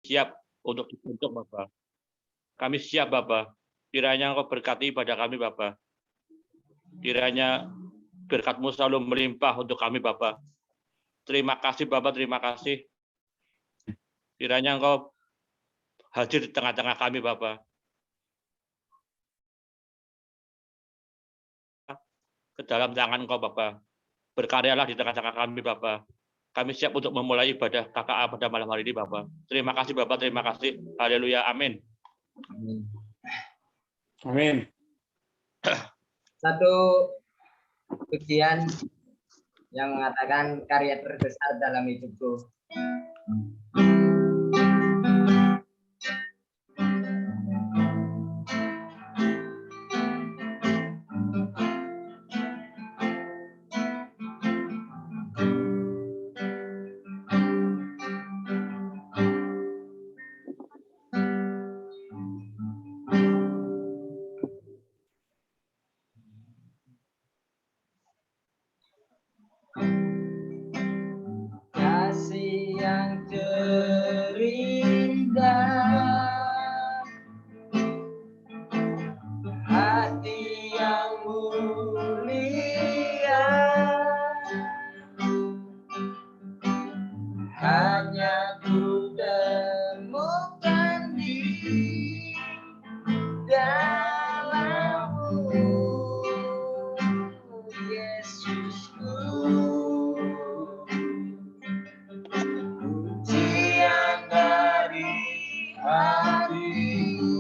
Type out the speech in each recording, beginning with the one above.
siap untuk dibentuk, Bapa. Kami siap, Bapa. Kiranya Engkau berkati ibadah kami, Bapa. Kiranya berkat-Mu selalu melimpah untuk kami, Bapa. Terima kasih, Bapa, terima kasih. Kiranya Engkau hadir di tengah-tengah kami, Bapa. Ke dalam tangan Engkau, Bapa. Berkaryalah di tengah-tengah kami, Bapa. Kami siap untuk memulai ibadah KKA pada malam hari ini, Bapa. Terima kasih, Bapa. Terima kasih. Haleluya. Amin. Amin. Satu pujian yang mengatakan karya terbesar dalam hidupku. Kasih yang terindah, hati yang mulia, hanya ku temukan di dalam-Mu, Yesusku. Pujian dari hatiku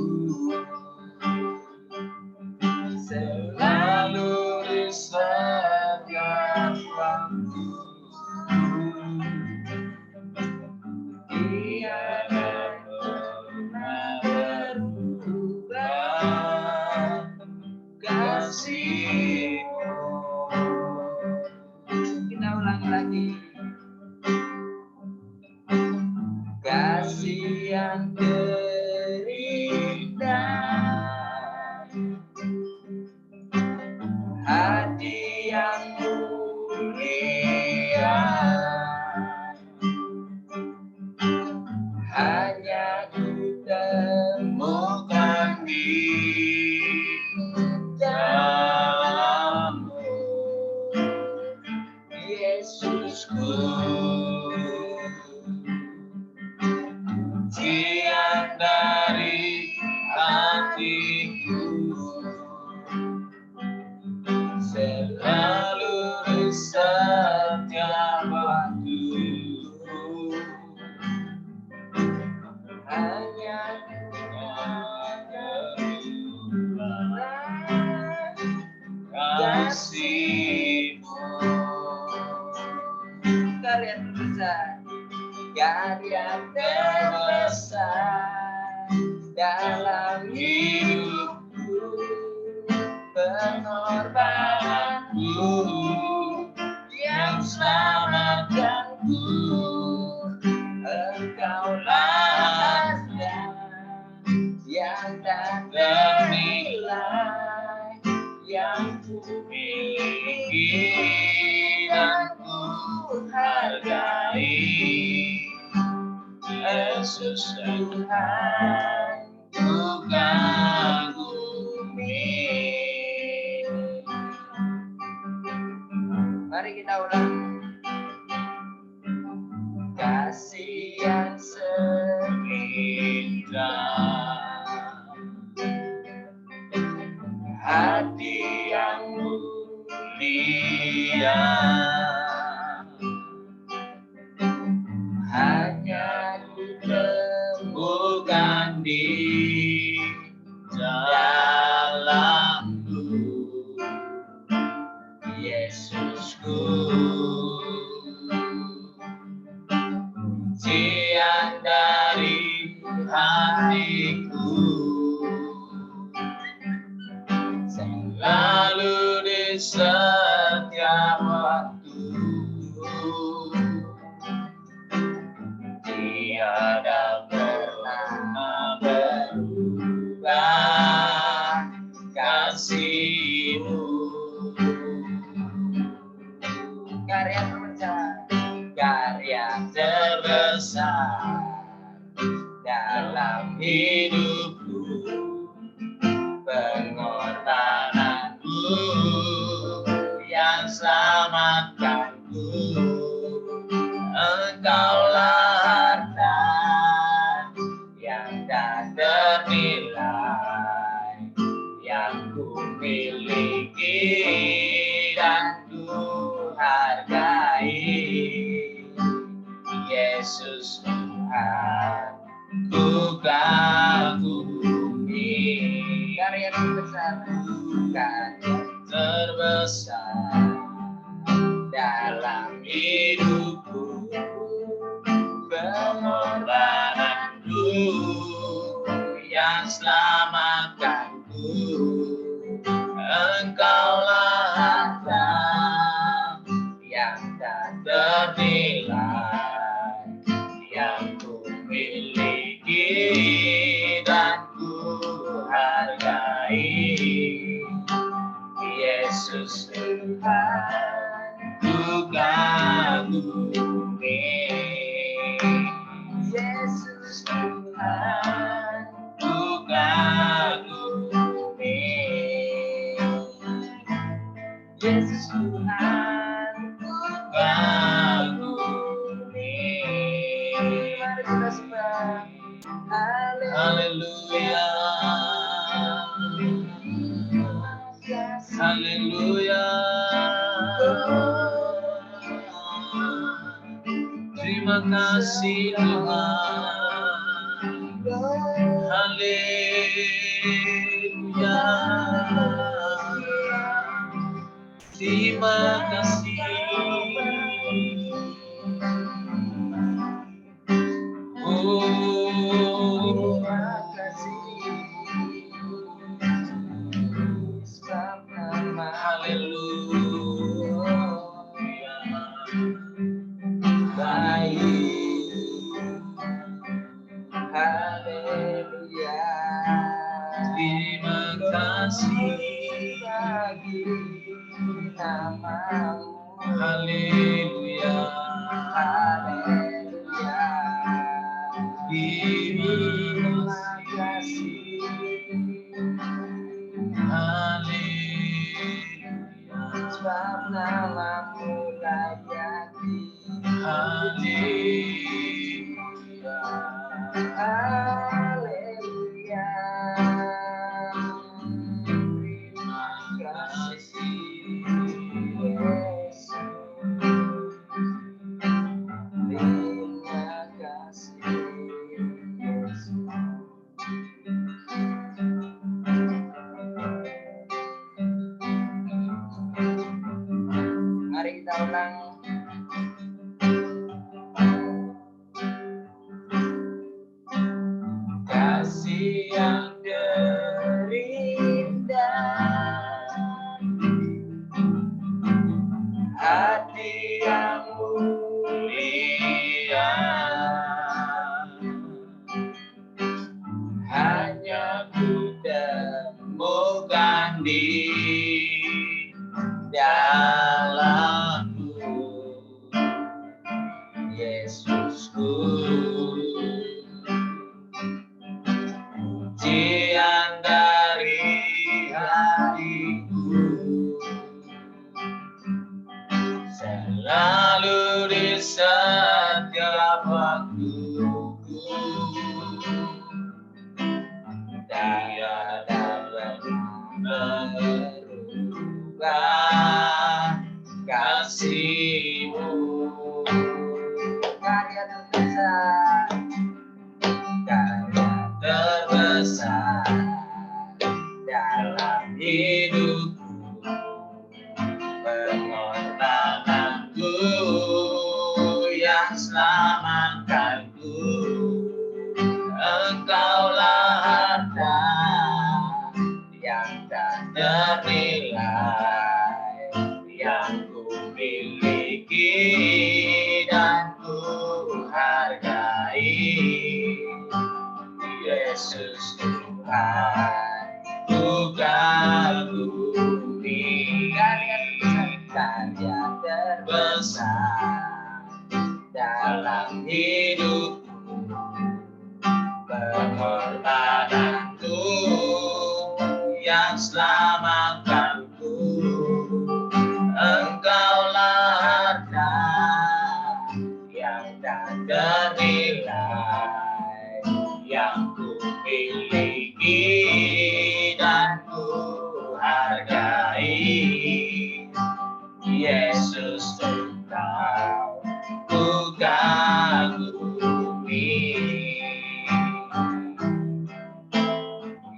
selalu di setiap waktu. Tiada pernah berubah kasih-Mu. Kita ulang lagi. Kasih yang terindah, hati yang mulia, hanya ku temukan di dalam-Mu, Yesusku. Pujian dari hatiku selalu di setiap waktu. Hanya kasih-Mu. Karya terbesar, karya terbesar dalam hidupku, pengorbananmu yang selamatkanku. Engkaulah harga yang tak ternilai, yang ku miliki dan ku hargai. Yesus Tuhan ku kagumi. Mari kita ulang. Kasih yang seindah, hati yang mulia, hanya ku temukan di dalam-Mu, Yesusku. Pujian dari hatiku selalu di setiap waktu. Tiada pernah berubah kasih-Mu. Karya terbesar dalam hidupku, pengorbananku yang selamatkanku. Engkaulah harta yang tak ternilai, yang ku miliki dan ku hargai. Yesus Tuhan, ku kagumi. Karya terbesar, karya terbesar dalam hidupku, pengorbananku yang selamatkanku. Engkaulah harta yang tak ternilai, yang ku miliki dan ku hargai. Yesus Tuhan, ku kagumi. Yesus Tuhan, ku kagumi. Yesus Tuhan, ku kagumi. Mari kita sembah. Haleluya. Haleluya. Terima kasih Tuhan. Haleluya. Terima kasih. Oh, terima kasih. Sebab nama haleluya baik. Haleluya. Terima kasih bagi namamu. Haleluya. Haleluya. Terima kasih. Haleluya. Sebab namamu layak dipuji. Haleluya. Haleluya. Terima kasih Yesus. Terima kasih Yesus. Mari kita ulang. Kasih yang terindah, hati yang mulia, hanya ku temukan di dalammu, Yesusku. Pujian dari hatiku, selalu di setiap waktuku. Tiada pernah berubah kasih-Mu. Karya terbesar, karya terbesar dalam hidupku, pengorbananku yang selamatkanku. Engkaulah harta yang tak ternilai, yang ku miliki dan ku hargai. Yesus Tuhan, ku kagumi. Karya terbesar dalam hidupku, pengorbananku yang selamatkanku. Engkaulah harta yang tak ternilai yang ku miliki dan ku hargai. Yesus, Engkau ku kagumi.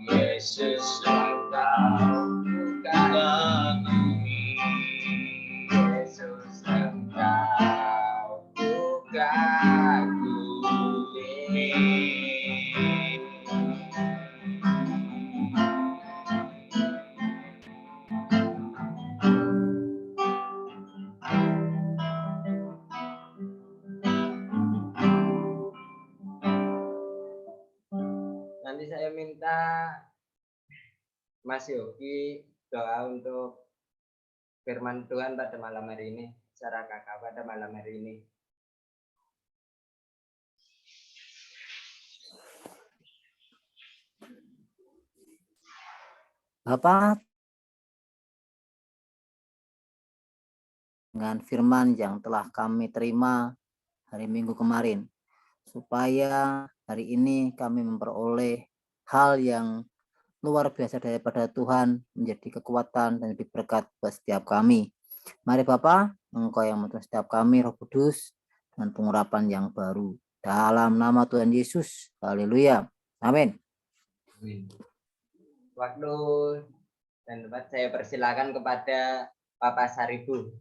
Yesus, Engkau ku kagumi. Yesus, Engkau ku kagumi. Nanti saya minta Mas Yogi doa untuk firman Tuhan pada malam hari ini, secara kakak pada malam hari ini. Bapak, dengan firman yang telah kami terima hari Minggu kemarin, supaya hari ini kami memperoleh hal yang luar biasa daripada Tuhan, menjadi kekuatan dan menjadi berkat buat setiap kami. Mari Bapak, Engkau yang menuntun setiap kami, Roh Kudus, dengan pengurapan yang baru. Dalam nama Tuhan Yesus, haleluya, amin. Waktu dan tempat saya persilakan kepada Bapak Saribu.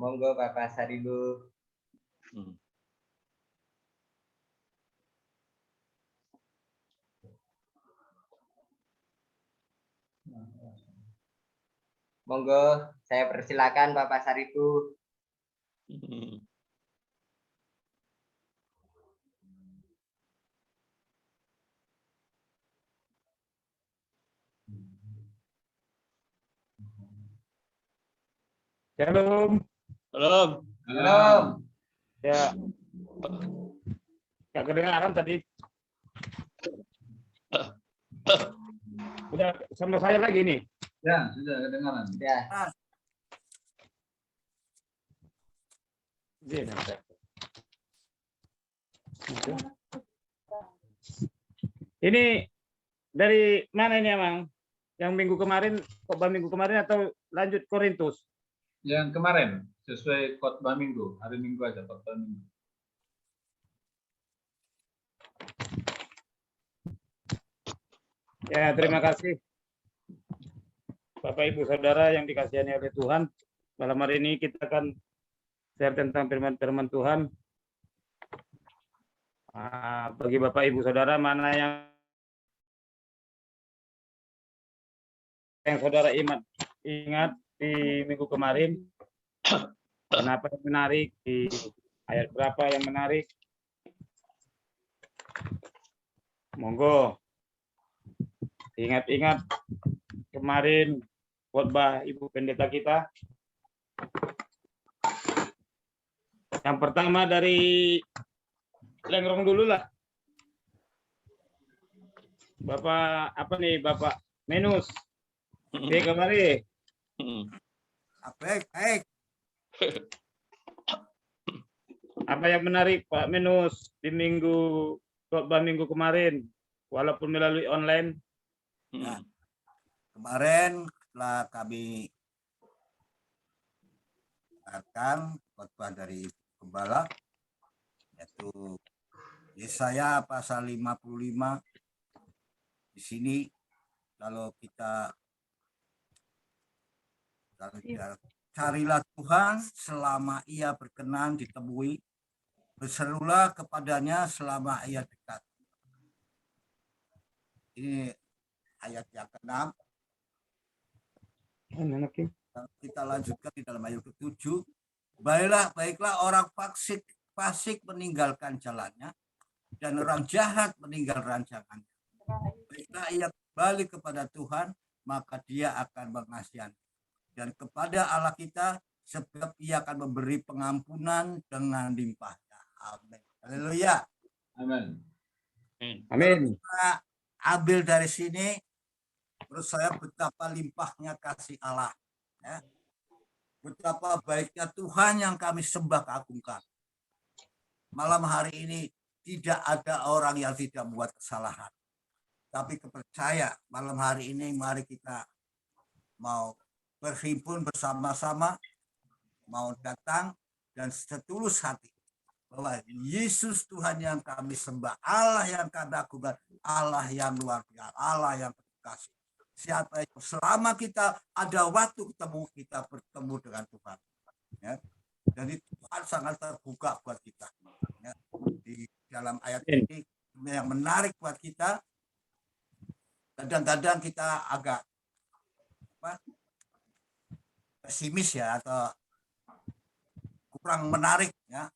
Monggo Bapak Saribu. Monggo, saya persilakan Bapak Saribu. Shalom. Belum. Belum. Ya. Nggak kedengaran tadi. Udah sama saya lagi nih. Ya, sudah kedengaran. Ya. Ini dari mana ini, Emang? Yang minggu kemarin, khotbah minggu kemarin atau lanjut Korintus? Yang kemarin sesuai khotbah minggu, hari Minggu aja khotbah minggu. Ya, terima kasih Bapak Ibu Saudara yang dikasihani oleh Tuhan. Malam hari ini kita akan share tentang firman-firman Tuhan. Bagi Bapak Ibu Saudara, mana yang Saudara ingat di minggu kemarin, kenapa yang menarik, di ayat berapa yang menarik? Monggo ingat-ingat kemarin khotbah Ibu Pendeta kita. Yang pertama dari Lengrong dulu lah. Bapak apa nih, Bapak Menus? Oke, kemari. Baik, baik. Apa yang menarik Pak Menus di khotbah minggu kemarin, walaupun melalui online? Ya. Kemarin setelah kami dengarkan khotbah dari Gembala, yaitu Yesaya pasal 55. Di sini kalau kita carilah Tuhan selama ia berkenan ditemui, berserulah kepadanya selama ia dekat. Ini ayat yang ke-6. Kita lanjutkan di dalam ayat ke-7. Baiklah orang fasik meninggalkan jalannya, dan orang jahat meninggal rancangannya. Baiklah ia kembali kepada Tuhan, maka dia akan mengasihi. Dan kepada Allah kita, sebab ia akan memberi pengampunan dengan limpahnya. Amin. Haleluya. Amin. Amin. Kita ambil dari sini, menurut saya betapa limpahnya kasih Allah. Ya. Betapa baiknya Tuhan yang kami sembah keagungkan. Malam hari ini tidak ada orang yang tidak membuat kesalahan. Tapi kepercaya malam hari ini mari kita mau berhimpun bersama-sama, mau datang dan setulus hati bahwa Yesus Tuhan yang kami sembah, Allah yang kami agungkan, Allah yang luar biasa, Allah yang terkasih. Siapa yang selama kita ada waktu kita bertemu dengan Tuhan. Ya. Jadi Tuhan sangat terbuka buat kita. Ya. Di dalam ayat ini yang menarik buat kita, kadang-kadang kita agak pesimis ya, atau kurang menarik ya.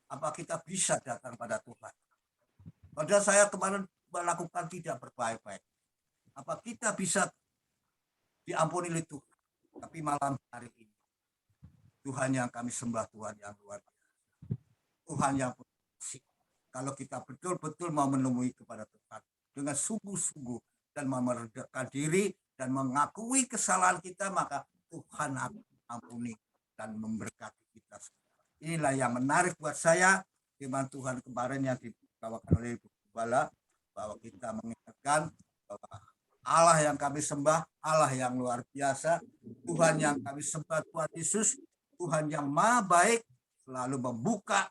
Apa kita bisa datang pada Tuhan? Padahal saya kemarin melakukan tidak berbaik-baik. Apa kita bisa diampuni oleh Tuhan? Tapi malam hari ini Tuhan yang kami sembah, Tuhan yang luar biasa, Tuhan yang pengasih. Kalau kita betul-betul mau menemui kepada Tuhan dengan sungguh-sungguh dan merendahkan diri dan mengakui kesalahan kita, maka Tuhan akan ampuni dan memberkati kita. Inilah yang menarik buat saya firman Tuhan kemarin yang dibawakan oleh Ibu Gembala, bahwa kita mengingatkan bahwa Allah yang kami sembah, Allah yang luar biasa, Tuhan yang kami sembah, Tuhan Yesus, Tuhan yang maha baik, selalu membuka,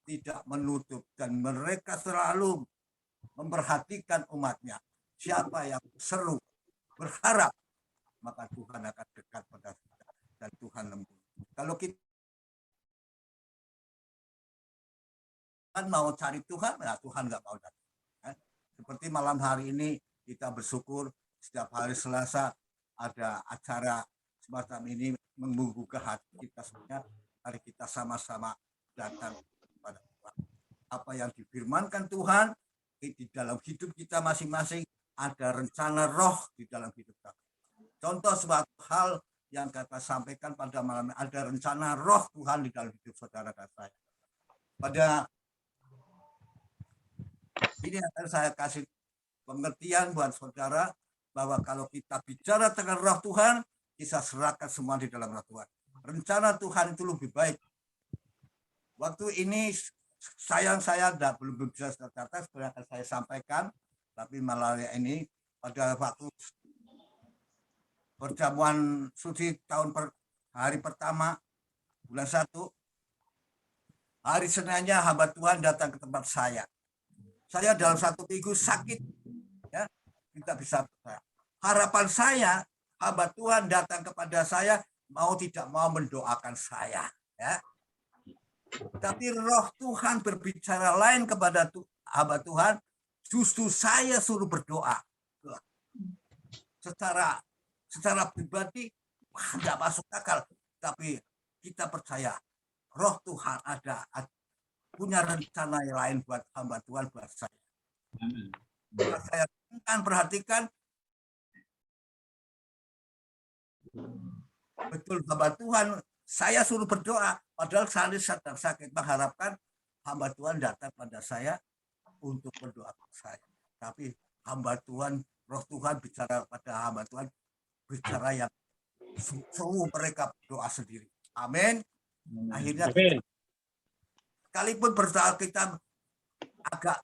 tidak menutup, dan mereka selalu memperhatikan umatnya. Siapa yang seru, berharap, maka Tuhan akan dekat pada kita, dan Tuhan lembut. Kalau kita mau cari Tuhan, ya Tuhan nggak mau datang. Seperti malam hari ini, kita bersyukur setiap hari Selasa ada acara semacam ini menggugah hati kita semuanya. Mari kita sama-sama datang kepada Tuhan. Apa yang difirmankan Tuhan di dalam hidup kita masing-masing, ada rencana roh di dalam hidup kita. Contoh suatu hal yang kita sampaikan pada malam ini, ada rencana roh Tuhan di dalam hidup saudara dan saya. Pada ini akan saya kasih pengertian buat saudara bahwa kalau kita bicara tentang roh Tuhan, kita serahkan semua di dalam roh Tuhan. Rencana Tuhan itu lebih baik. Waktu ini sayang saya belum bisa tercatat, sebenarnya akan saya sampaikan, tapi malah ini pada waktu perjamuan suci hari pertama bulan 1, hari Seninnya hamba Tuhan datang ke tempat saya. Saya dalam 1 minggu sakit, ya, kita bisa percaya. Harapan saya, hamba Tuhan datang kepada saya, mau tidak mau mendoakan saya, ya. Tapi roh Tuhan berbicara lain kepada hamba Tuhan, justru saya suruh berdoa. Secara pribadi, tidak masuk akal, tapi kita percaya roh Tuhan ada punya rencana yang lain buat hamba Tuhan, buat saya. Saya akan perhatikan betul hamba Tuhan, saya suruh berdoa, padahal saya sedang sakit, mengharapkan hamba Tuhan datang pada saya untuk berdoakan saya. Tapi hamba Tuhan, roh Tuhan bicara pada hamba Tuhan, bicara yang suruh mereka berdoa sendiri. Amin. Akhirnya sekalipun berdoa kita agak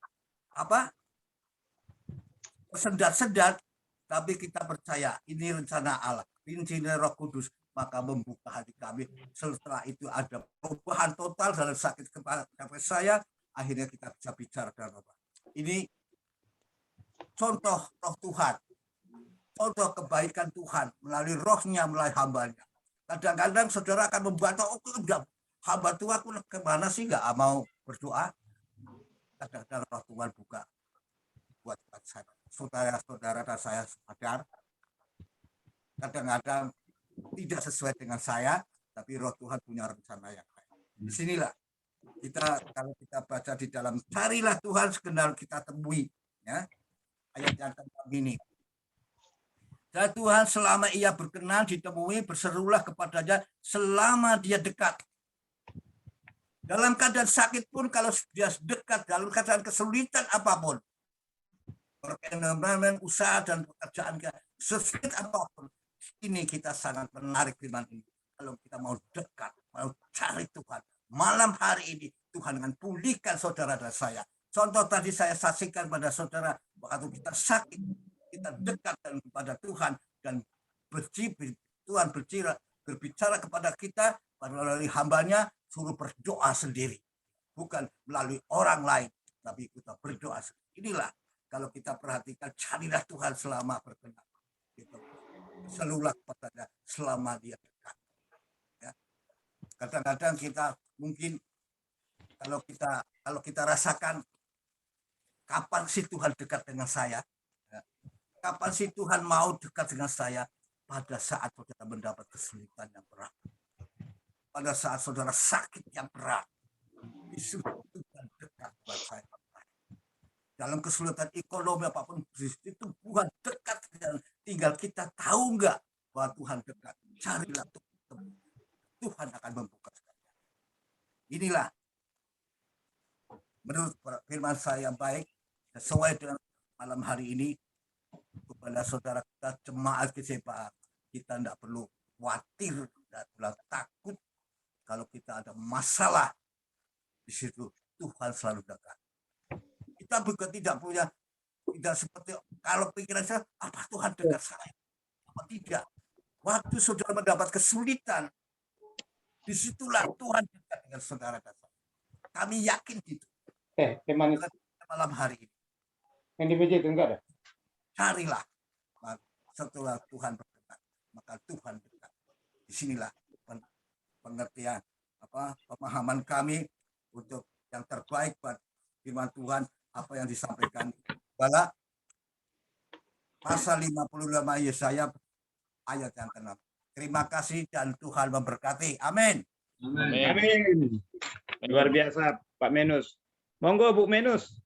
tersendat-sendat, tapi kita percaya ini rencana Allah, ini Roh Kudus, maka membuka hati kami. Setelah itu ada perubahan total dalam sakit kepala saya, akhirnya kita bisa bicara dengan Bapak. Ini contoh roh Tuhan, contoh kebaikan Tuhan melalui rohnya, melalui hambanya. Kadang-kadang saudara akan membantu, hamba Tuhan aku kemana sih nggak mau berdoa. Kadang-kadang roh Tuhan buka buat saya. saudara-saudara dan saya sadar kadang-kadang tidak sesuai dengan saya, tapi Roh Tuhan punya rencana yang baik. Disinilah kita, kalau kita baca di dalam carilah Tuhan sekenal kita temui, ya, ayat yang ke-6 ini. Dan Tuhan selama ia berkenan ditemui, berserulah kepadanya selama dia dekat. Dalam keadaan sakit pun, kalau dia dekat, dalam keadaan kesulitan apapun, perkembangan usaha dan pekerjaan sesulit apapun, ini kita sangat menarik firman ini. Kalau kita mau dekat, mau cari Tuhan, malam hari ini Tuhan akan pulihkan saudara dan saya. Contoh tadi saya saksikan pada saudara, waktu kita sakit, kita dekat kepada Tuhan dan Tuhan berbicara kepada kita melalui hambanya, suruh berdoa sendiri, bukan melalui orang lain, tapi kita berdoa sendiri. Inilah kalau kita perhatikan, carilah Tuhan selama berkenan. Selulah kepadanya selama dia dekat. Ya. Kadang-kadang kita mungkin kalau kita rasakan kapan sih Tuhan dekat dengan saya? Ya. Kapan sih Tuhan mau dekat dengan saya? Pada saat saudara mendapat kesulitan yang berat. Pada saat saudara sakit yang berat. Itu Tuhan dekat buat saya. Dalam kesulitan ekonomi apapun itu Tuhan dekat. Tinggal kita tahu nggak bahwa Tuhan dekat. Carilah Tuhan. Tuhan akan membuka sekalian. Inilah menurut firman saya baik sesuai dengan malam hari ini kepada saudara kita jemaat GCPA. Kita tidak perlu khawatir, tidak perlu takut kalau kita ada masalah. Di situ Tuhan selalu dekat. Kita juga tidak seperti kalau pikiran saya, apa Tuhan dekat saya? Apa tidak? Waktu saudara mendapat kesulitan, disitulah Tuhan dekat dengan saudara dan saya. Kami yakin gitu. Malam hari ini. Yang di meja itu enggak ada? Carilah. Setelah Tuhan berdekat, maka Tuhan dekat. Disinilah pengertian pemahaman kami untuk yang terbaik buat firman Tuhan. Apa yang disampaikan Bala pasal 55 Yesaya ayat yang ke-6. Terima kasih dan Tuhan memberkati. Amin. Amin. Luar biasa Pak Menus. Monggo Bu Menus.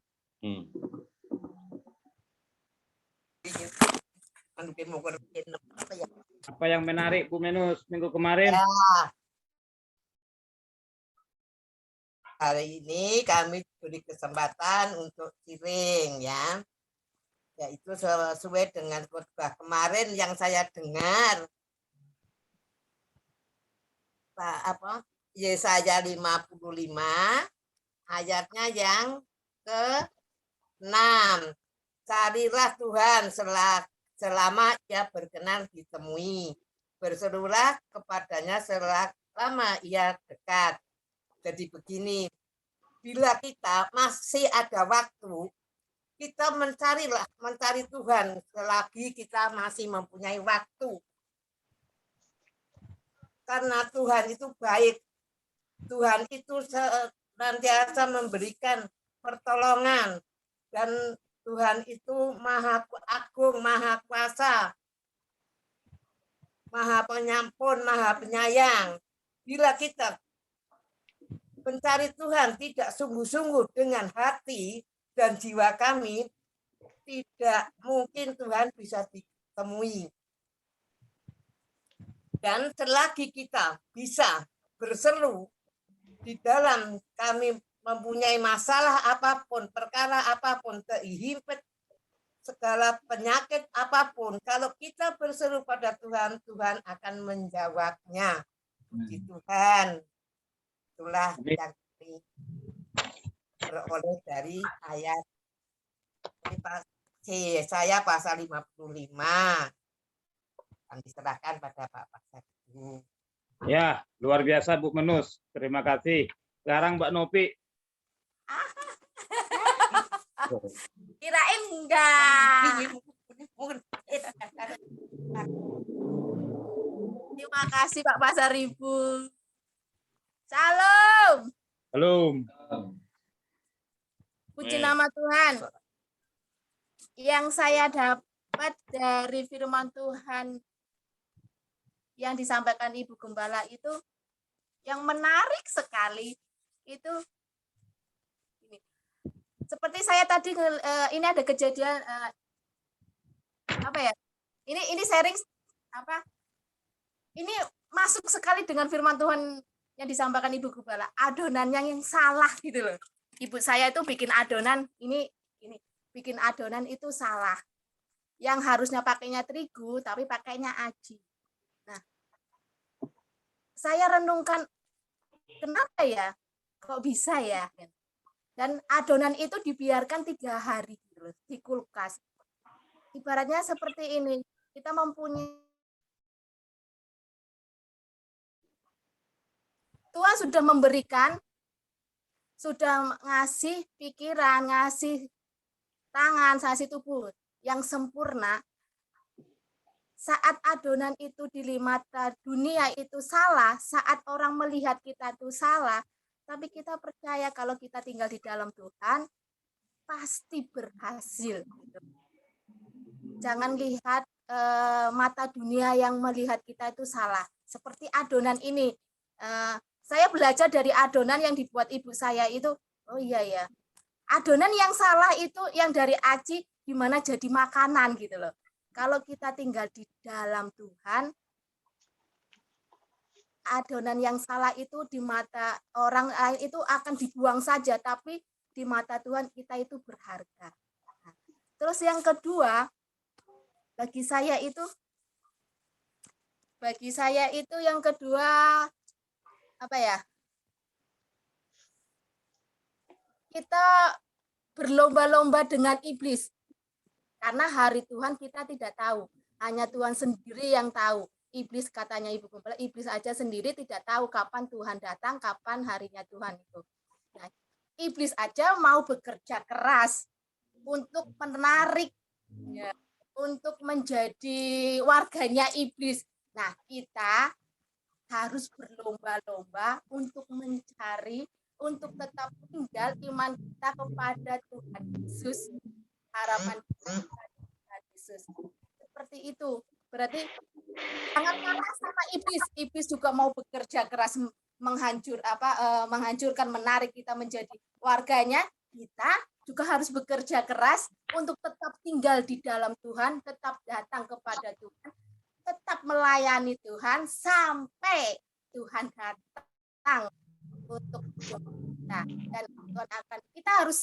Apa yang menarik Bu Menus minggu kemarin? Hari ini kami diberi kesempatan untuk sharing, ya, yaitu sesuai dengan khotbah kemarin yang saya dengar, Yesaya 55 ayatnya yang ke-6. Carilah Tuhan selama ia berkenan ditemui, berserulah kepadanya selama ia dekat. Jadi begini, bila kita masih ada waktu, kita mencari Tuhan selagi kita masih mempunyai waktu. Karena Tuhan itu baik. Tuhan itu senantiasa memberikan pertolongan. Dan Tuhan itu Maha Agung, Maha Kuasa, Maha Penyampun, Maha Penyayang. Bila kita mencari Tuhan tidak sungguh-sungguh dengan hati dan jiwa kami, tidak mungkin Tuhan bisa ditemui. Dan selagi kita bisa berseru di dalam kami mempunyai masalah apapun, perkara apapun, kehimpit, segala penyakit apapun, kalau kita berseru pada Tuhan, Tuhan akan menjawabnya. Puji Tuhan. Itulah yang beroleh dari ayat Yesaya pasal 55 yang diserahkan pada Pak Pastor. Ya, luar biasa Bu Menus. Terima kasih. Sekarang Mbak Nopi. Kirain enggak. Terima kasih Pak Pasaribu. Salam. Halo. Puji nama Tuhan. Yang saya dapat dari firman Tuhan yang disampaikan Ibu Gembala itu yang menarik sekali itu ini. Seperti saya tadi ini ada kejadian apa ya? Ini sharing apa? Ini masuk sekali dengan firman Tuhan yang disampaikan Ibu Gembala. Adonannya yang salah gitu loh. Ibu saya itu bikin adonan ini bikin adonan itu salah. Yang harusnya pakainya terigu tapi pakainya aji. Nah, saya renungkan kenapa ya? Kok bisa ya? Dan adonan itu dibiarkan 3 hari gitu loh, di kulkas. Ibaratnya seperti ini, kita mempunyai Tuhan sudah memberikan, sudah ngasih pikiran, ngasih tangan, ngasih tubuh yang sempurna. Saat adonan itu di mata dunia itu salah, saat orang melihat kita itu salah, tapi kita percaya kalau kita tinggal di dalam Tuhan, pasti berhasil. Jangan lihat mata dunia yang melihat kita itu salah. Seperti adonan ini, saya belajar dari adonan yang dibuat ibu saya itu, oh iya ya, adonan yang salah itu yang dari aci gimana jadi makanan gitu loh. Kalau kita tinggal di dalam Tuhan, adonan yang salah itu di mata orang lain itu akan dibuang saja, tapi di mata Tuhan kita itu berharga. Terus yang kedua, bagi saya itu yang kedua apa ya? Kita berlomba-lomba dengan iblis. Karena hari Tuhan kita tidak tahu. Hanya Tuhan sendiri yang tahu. Iblis katanya Ibu Gembala, iblis aja sendiri tidak tahu kapan Tuhan datang, kapan harinya Tuhan itu. Nah, iblis aja mau bekerja keras untuk menarik, ya, untuk menjadi warganya iblis. Nah, kita harus berlomba-lomba untuk mencari, untuk tetap tinggal iman kita kepada Tuhan Yesus. Harapan kita kepada Yesus. Seperti itu. Berarti jangan kalah sama iblis. Iblis juga mau bekerja keras menghancurkan, menarik kita menjadi warganya. Kita juga harus bekerja keras untuk tetap tinggal di dalam Tuhan, tetap datang kepada Tuhan, tetap melayani Tuhan sampai Tuhan datang untuk kita. Dan Tuhan kita harus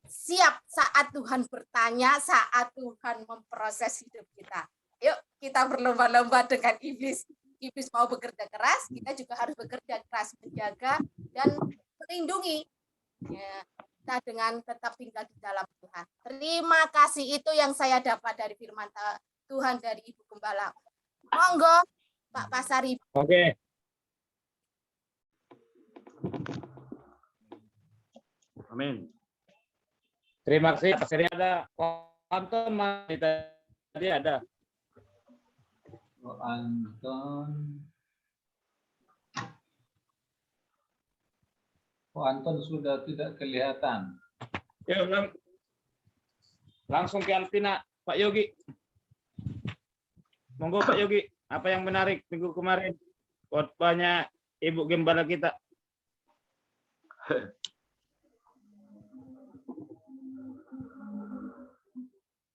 siap saat Tuhan bertanya, saat Tuhan memproses hidup kita. Yuk kita berlomba-lomba dengan iblis. Iblis mau bekerja keras, kita juga harus bekerja keras menjaga dan melindungi kita dengan tetap tinggal di dalam Tuhan. Terima kasih, itu yang saya dapat dari firman Tuhan dari Ibu Gembala. Monggo Pak Pasari. Oke. Amin. Terima kasih. Pasirnya ada Anton tadi ada. Oh, Anton. Oh, Anton sudah tidak kelihatan. Ya, langsung ke Altina, Pak Yogi. Monggo Pak Yogi, apa yang menarik minggu kemarin? Khotbahnya Ibu Gembala kita.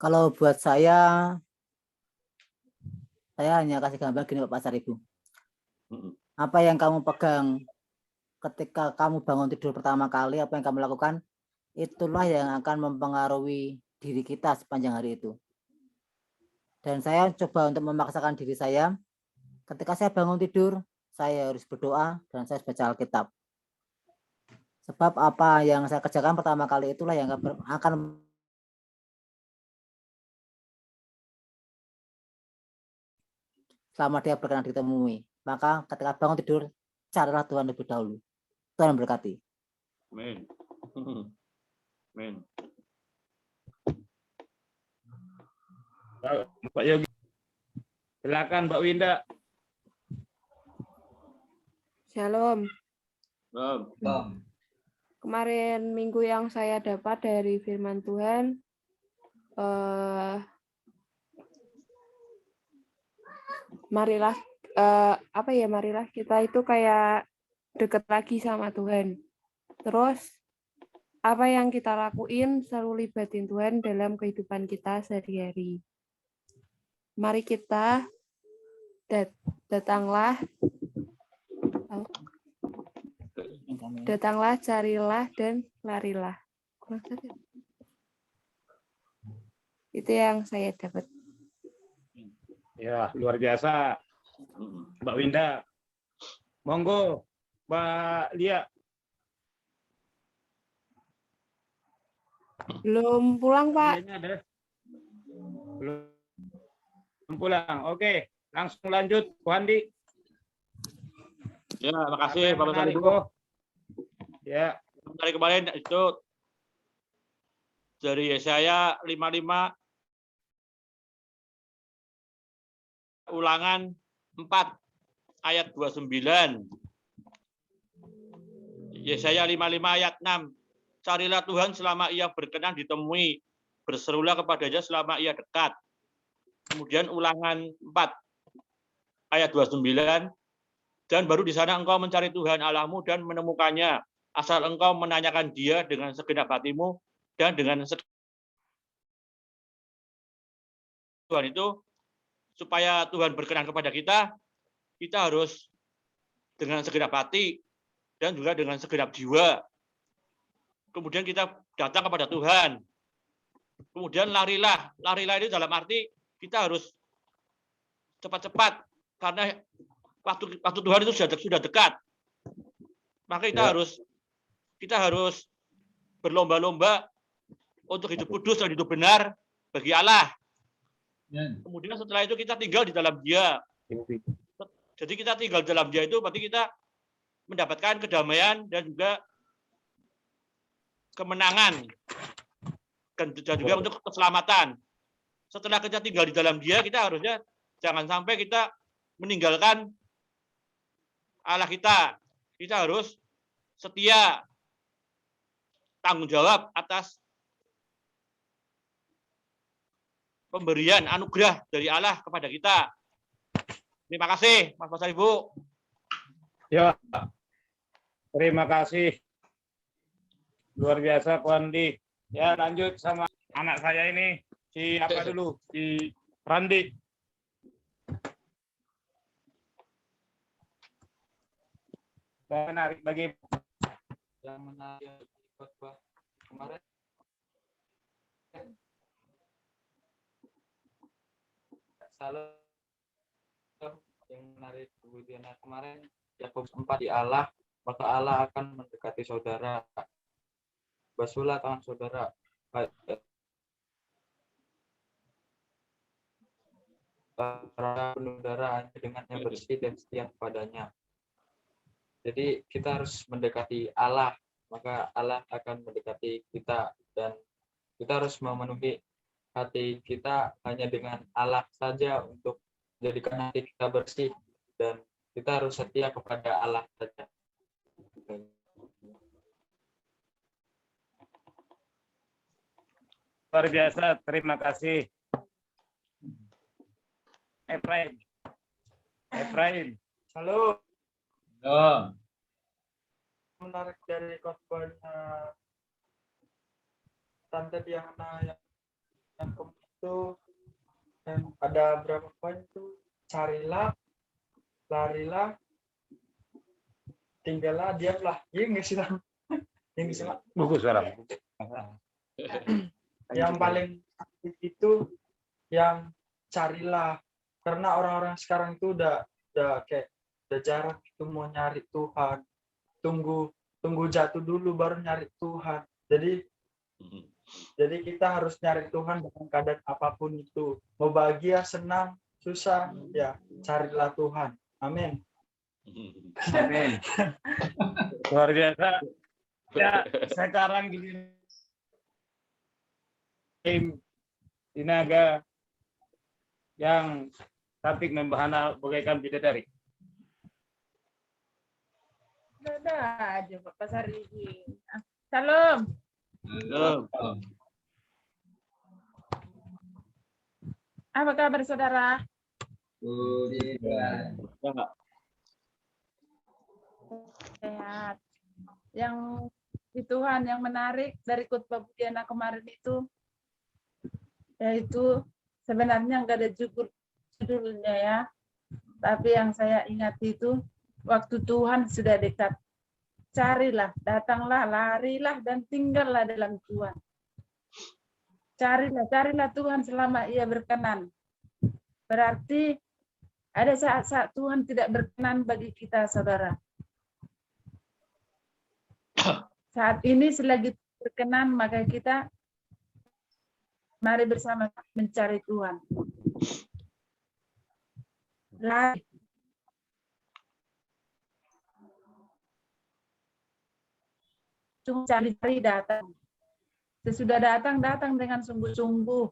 Kalau buat saya hanya kasih gambar gini Pak Pasar Ibu. Apa yang kamu pegang ketika kamu bangun tidur pertama kali, apa yang kamu lakukan, itulah yang akan mempengaruhi diri kita sepanjang hari itu. Dan saya coba untuk memaksakan diri saya, ketika saya bangun tidur, saya harus berdoa dan saya harus baca Alkitab. Sebab apa yang saya kerjakan pertama kali itulah yang akan selama dia berkenan ditemui. Maka ketika bangun tidur, carilah Tuhan lebih dahulu. Tuhan memberkati. Amin. Amin. Pak Yogi. Silakan Mbak Winda. Shalom. Bom. Kemarin minggu yang saya dapat dari firman Tuhan, eh, marilah marilah kita itu kayak deket lagi sama Tuhan. Terus apa yang kita lakuin selalu libatin Tuhan dalam kehidupan kita sehari-hari. Mari kita datanglah, carilah, dan larilah. Kurang satu. Itu yang saya dapat. Ya, luar biasa. Mbak Winda. Monggo, Mbak Lia. Belum pulang, Pak. Lianya ada. Belum pulang. Oke, langsung lanjut, Bu Andi. Ya, Apa makasih yang Bapak menarik, Ibu. Bu? Ya, Dari kemarin itu dari Yesaya 55 Ulangan 4 ayat 29. Yesaya 55 ayat 6. Carilah Tuhan selama ia berkenan ditemui, berserulah kepadanya selama ia dekat. Kemudian Ulangan 4 ayat 29. Dan baru di sana engkau mencari Tuhan Allahmu dan menemukannya, asal engkau menanyakan Dia dengan segenap hatimu dan dengan Tuhan itu, supaya Tuhan berkenan kepada kita harus dengan segenap hati dan juga dengan segenap jiwa. Kemudian kita datang kepada Tuhan. Kemudian larilah. Larilah itu dalam arti kita harus cepat-cepat karena waktu Tuhan itu sudah dekat. Maka kita harus berlomba-lomba untuk hidup kudus dan hidup benar bagi Allah. Kemudian setelah itu kita tinggal di dalam Dia. Jadi kita tinggal di dalam Dia itu berarti kita mendapatkan kedamaian dan juga kemenangan dan juga untuk keselamatan. Setelah kita tinggal di dalam Dia, kita harusnya jangan sampai kita meninggalkan Allah kita. Kita harus setia, tanggung jawab atas pemberian anugerah dari Allah kepada kita. Terima kasih, Mas Bapak Ibu. ya. Terima kasih. Luar biasa, Bu Andi. Ya, lanjut sama anak saya ini. Si apa dulu? Si Randi. Menarik bagi Yang menarik khotbah kemarin salah yang menarik kemudian kemarin Yakobus 4 di Allah, maka Allah akan mendekati saudara. Basuhlah tangan saudara. Para penuh darah hanya dengan yang bersih dan setia kepadanya. Jadi kita harus mendekati Allah, maka Allah akan mendekati kita dan kita harus memenuhi hati kita hanya dengan Allah saja untuk menjadikan hati kita bersih dan kita harus setia kepada Allah saja. luar biasa. Terima kasih. Efraim. Halo, Oh, menarik dari khotbahnya Tante Diana yang itu dan ada berapa poin itu, carilah, larilah, tinggallah, diamlah. Iya nggak sih Bang? Yang bisa Bagus suara. yang paling aktif itu yang carilah, karena orang-orang sekarang itu udah jarang itu mau nyari Tuhan, tunggu jatuh dulu baru nyari Tuhan. Jadi kita harus nyari Tuhan dengan keadaan apapun itu, mau bahagia, senang, susah, ya carilah Tuhan. Amin. Amin. Luar biasa. Ya, sekarang gini. Tim Sinaga yang cantik membahana bagaikan bidadari. Ada aja Pak Pasari. Salam. Apa kabar saudara? Sehat. Yang di Tuhan yang menarik dari khotbah Bu Diana kemarin itu, yaitu sebenarnya nggak ada judulnya ya, tapi yang saya ingat itu waktu Tuhan sudah dekat. Carilah, datanglah, larilah, dan tinggallah dalam Tuhan. Carilah Tuhan selama Ia berkenan. Berarti ada saat-saat Tuhan tidak berkenan bagi kita, saudara. Saat ini selagi berkenan, maka kita mari bersama mencari Tuhan. Lari. Cari datang. Sesudah datang dengan sungguh-sungguh.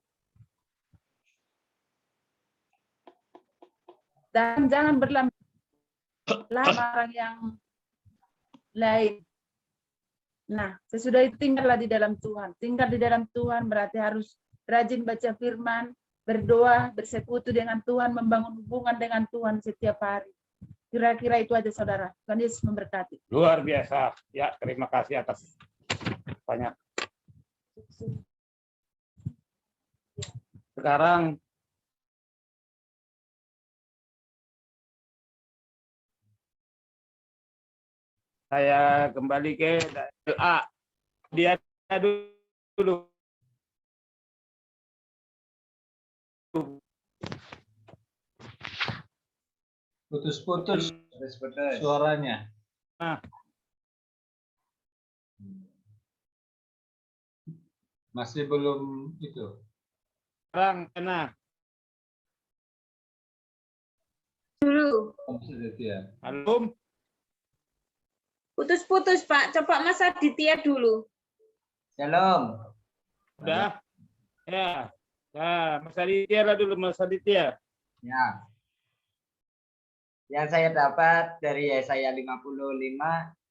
Dan jangan berlama-lama orang yang lain. Nah, sesudah itu tinggallah di dalam Tuhan. Tinggal di dalam Tuhan berarti harus rajin baca firman, berdoa, bersekutu dengan Tuhan, membangun hubungan dengan Tuhan setiap hari. Kira-kira itu aja, saudara. Tuhan Yesus memberkati. Luar biasa. Ya, terima kasih atas banyak. Sekarang saya kembali ke A. Dia dulu. Putus-putus suaranya. Nah. Masih belum itu. Sekarang kena. Dulu. Belum. Putus-putus, Pak. Coba Mas Aditya dulu. Shalom. Udah. Ya. Nah, Mas Aditya lah dulu, Mas Aditya. Ya. Yang saya dapat dari Yesaya 55,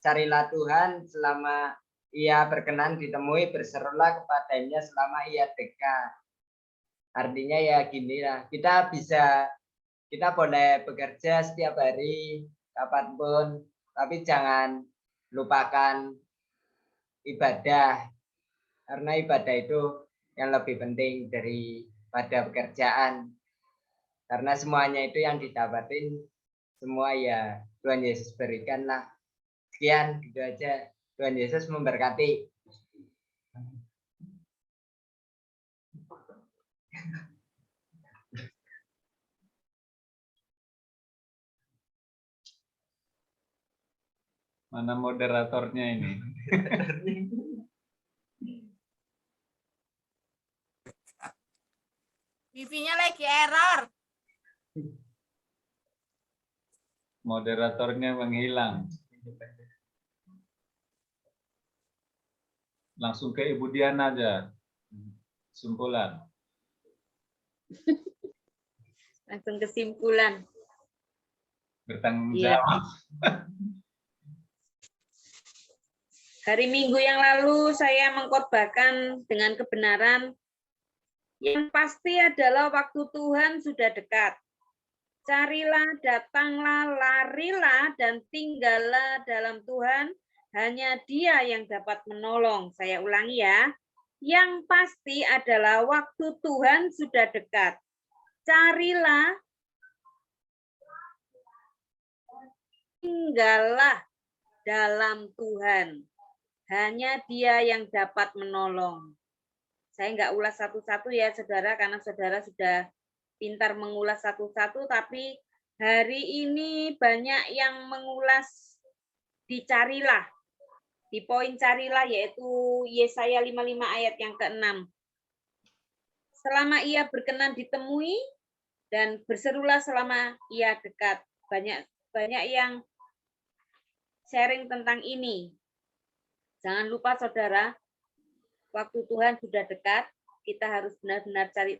carilah Tuhan selama Ia berkenan ditemui, berserulah kepadanya selama Ia dekat. Artinya ya gini lah, kita boleh bekerja setiap hari, kapanpun, tapi jangan lupakan ibadah, karena ibadah itu yang lebih penting daripada pekerjaan, karena semuanya itu yang didapatin semua ya Tuhan Yesus berikanlah. Sekian, gitu aja. Tuhan Yesus memberkati. Mana moderatornya ini? Wifi-nya lagi error. Moderatornya menghilang. Langsung ke Ibu Diana aja. Kesimpulan. Langsung kesimpulan. Bertanggung Iya. jawab. Hari Minggu yang lalu saya mengkhotbahkan dengan kebenaran yang pasti adalah waktu Tuhan sudah dekat. Carilah, datanglah, larilah, dan tinggallah dalam Tuhan. Hanya Dia yang dapat menolong. Saya ulangi ya. Yang pasti adalah waktu Tuhan sudah dekat. Carilah, tinggallah dalam Tuhan. Hanya Dia yang dapat menolong. Saya nggak ulas satu-satu ya, saudara, karena saudara sudah pintar mengulas satu-satu, tapi hari ini banyak yang mengulas dicarilah. Di poin carilah, yaitu Yesaya 55 ayat yang ke-6. Selama Ia berkenan ditemui, dan berserulah selama Ia dekat. Banyak yang sharing tentang ini. Jangan lupa, saudara, waktu Tuhan sudah dekat, kita harus benar-benar cari.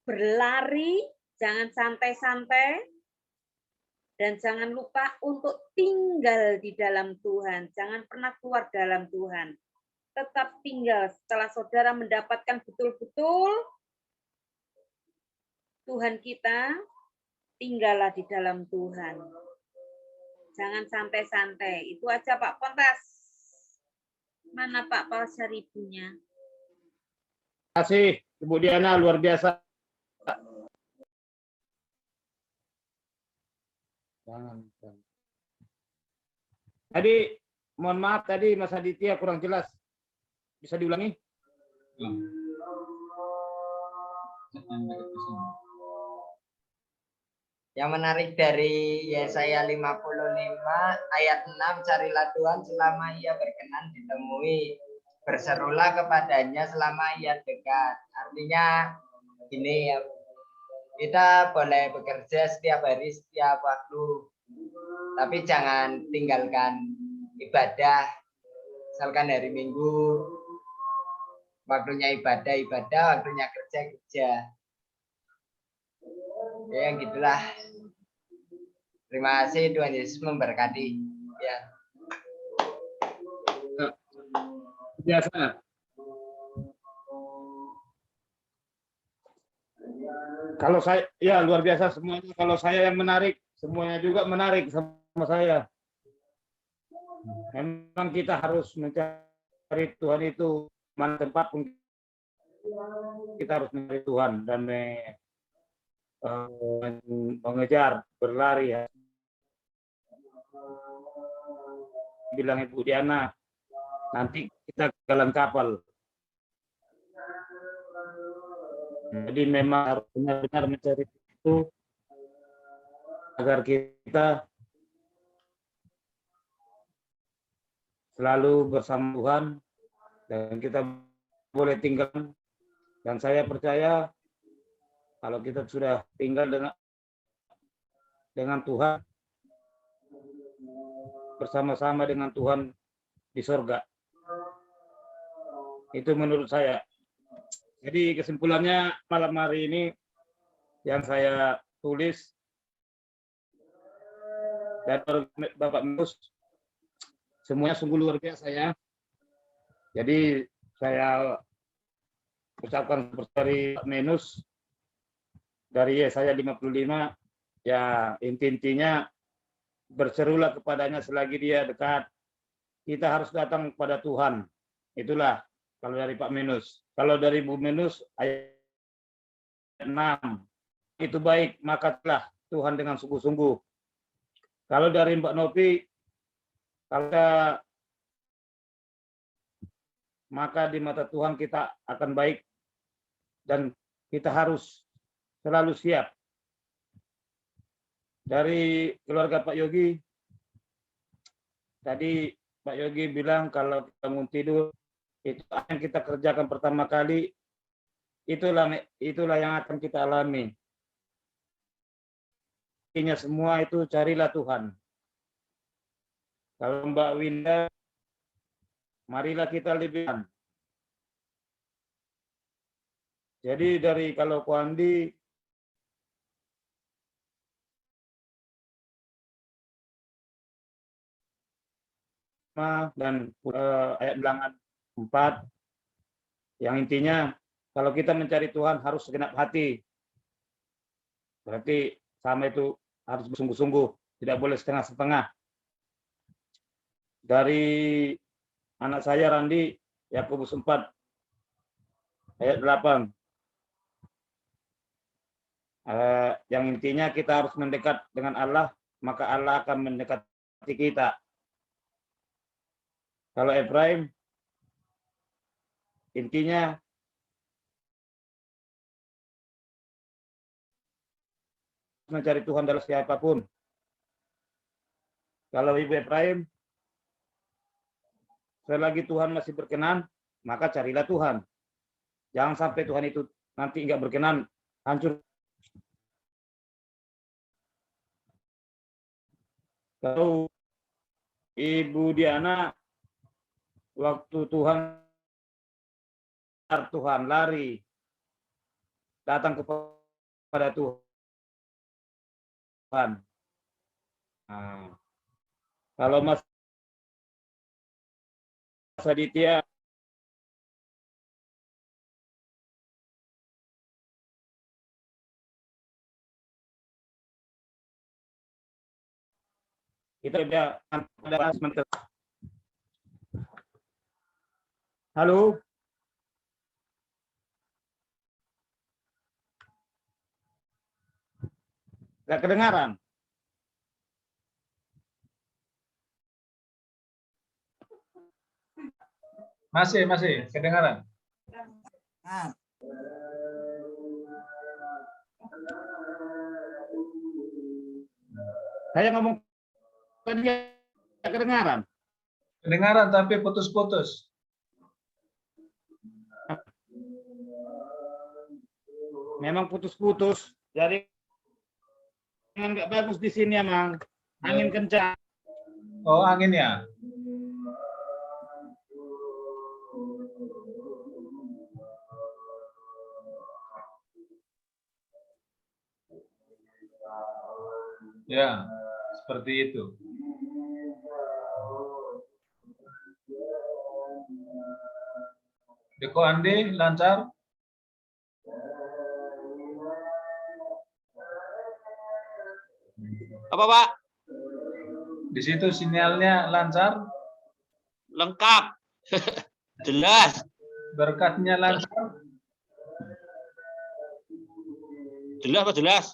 Berlari, jangan santai-santai, dan jangan lupa untuk tinggal di dalam Tuhan. Jangan pernah keluar dalam Tuhan. tetap tinggal setelah saudara mendapatkan betul-betul Tuhan kita, tinggallah di dalam Tuhan. Jangan santai-santai. Itu aja Pak Pontas. Mana Pak Pasar ibunya? Terima kasih Ibu Diana, luar biasa. Tadi mohon maaf tadi Mas Aditya kurang jelas. Bisa diulangi? Yang menarik dari Yesaya 55 ayat 6, carilah Tuhan selama ia berkenan ditemui, berserulah kepadanya selama ia dekat. Artinya gini ya, kita boleh bekerja setiap hari, setiap waktu, tapi jangan tinggalkan ibadah. Misalkan hari Minggu, waktunya ibadah, waktunya kerja. Ya, gitulah. Terima kasih, Tuhan Yesus memberkati. Ya. Biasa. Kalau saya, ya luar biasa semuanya. Kalau saya yang menarik, semuanya juga menarik sama saya. Memang kita harus mencari Tuhan itu mana tempat pun kita harus mencari Tuhan dan mengejar, berlari. Ya. Bilang Ibu Diana, nanti kita ke dalam kapal. Jadi memang harus benar-benar mencari itu agar kita selalu bersama Tuhan dan kita boleh tinggal. Dan saya percaya kalau kita sudah tinggal dengan Tuhan, bersama-sama dengan Tuhan di surga. Itu menurut saya. Jadi kesimpulannya malam hari ini yang saya tulis dan Bapak Menus, semuanya sungguh luar biasa ya. Jadi saya ucapkan dari Pak Menus, dari Yesaya 55, ya intinya berserulah kepadanya selagi dia dekat. Kita harus datang kepada Tuhan. Itulah kalau dari Pak Menus. Kalau dari Bu Menus ayat 6, itu baik, maka telah Tuhan dengan sungguh-sungguh. Kalau dari Mbak Novi, kalau maka di mata Tuhan kita akan baik dan kita harus selalu siap. Dari keluarga Pak Yogi, tadi Pak Yogi bilang kalau kita mau tidur, itu yang kita kerjakan pertama kali, itulah yang akan kita alami. Intinya semua itu carilah Tuhan. Kalau Mbak Winda, marilah kita lebih. Jadi dari kalau Kuandi, dan ayat bilangan 4, yang intinya kalau kita mencari Tuhan harus segenap hati. Berarti sama itu harus bersungguh-sungguh, tidak boleh setengah-setengah. Dari anak saya Randi, Yakobus 4 ayat 8. Yang intinya kita harus mendekat dengan Allah, maka Allah akan mendekati kita. Kalau Ibrahim, intinya mencari Tuhan dalam siapapun. Kalau Ibu Ibrahim, selagi Tuhan masih berkenan, maka carilah Tuhan. Jangan sampai Tuhan itu nanti enggak berkenan, hancur. Kalau Ibu Diana, waktu Tuhan lari, datang kepada Tuhan. Nah, kalau Mas Aditya Kita sudah ada menteri. Halo. Nggak kedengaran. Masih kedengaran. Nah, Saya ngomong tadi nggak kedengaran. Kedengaran tapi putus-putus. Memang putus-putus. Jadi nggak bagus di sini emang. Angin kencang. Oh, angin ya. Ya, seperti itu. Deko Andi, lancar? Apa, Pak? Di situ sinyalnya lancar? Lengkap. Jelas. Berkatnya lancar? Jelas, Pak, jelas.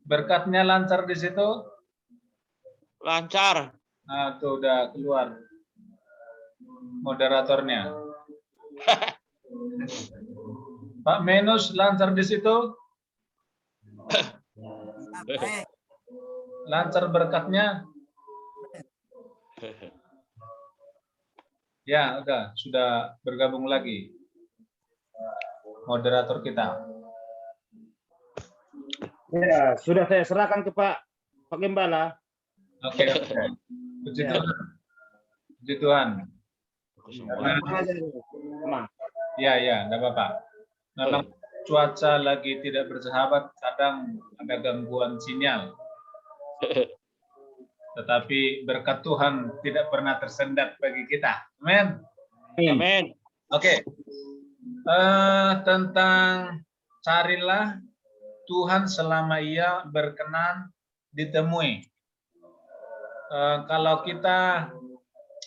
Berkatnya lancar di situ? Lancar. Nah, tuh udah keluar moderatornya. Pak Menus lancar di situ? baik. Lancar berkatnya? Ya, udah, sudah bergabung lagi moderator kita. Ya, sudah saya serahkan ke Pak Gembala. Oke. Puji Tuhan. Puji Tuhan. Ya, enggak apa-apa. Memang cuaca lagi tidak bersahabat, kadang ada gangguan sinyal. Tetapi berkat Tuhan tidak pernah tersendat bagi kita. Amin. Amin. Oke. Tentang carilah Tuhan selama ia berkenan ditemui. Kalau kita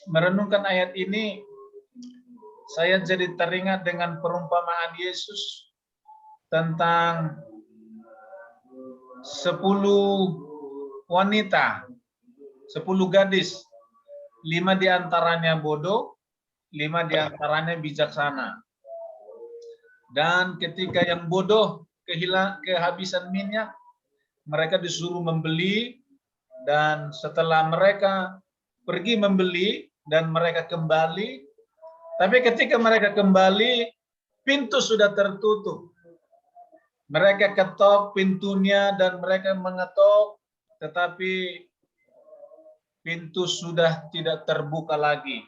merenungkan ayat ini, saya jadi teringat dengan perumpamaan Yesus tentang 10 wanita, 10 gadis, 5 diantaranya bodoh, 5 diantaranya bijaksana. Dan ketika yang bodoh kehabisan minyak, mereka disuruh membeli, dan setelah mereka pergi membeli dan mereka kembali, tapi ketika mereka kembali, pintu sudah tertutup. Mereka ketok pintunya dan mereka mengetok, tetapi pintu sudah tidak terbuka lagi.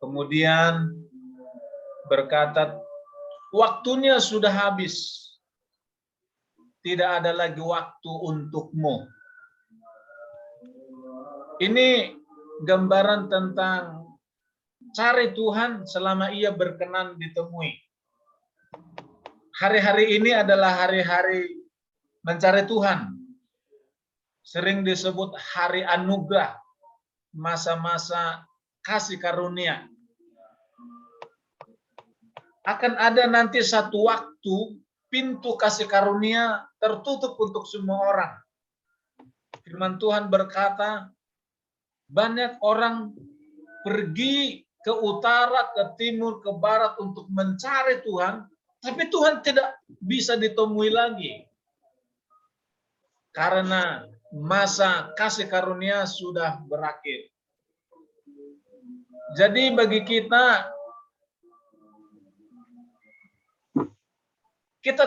Kemudian berkata, waktunya sudah habis. Tidak ada lagi waktu untukmu. Ini gambaran tentang cari Tuhan selama ia berkenan ditemui. Hari-hari ini adalah hari-hari mencari Tuhan. Sering disebut hari anugerah, masa-masa kasih karunia. Akan ada nanti satu waktu pintu kasih karunia tertutup untuk semua orang. Firman Tuhan berkata, banyak orang pergi ke utara, ke timur, ke barat untuk mencari Tuhan, tapi Tuhan tidak bisa ditemui lagi. Karena masa kasih karunia sudah berakhir. Jadi bagi kita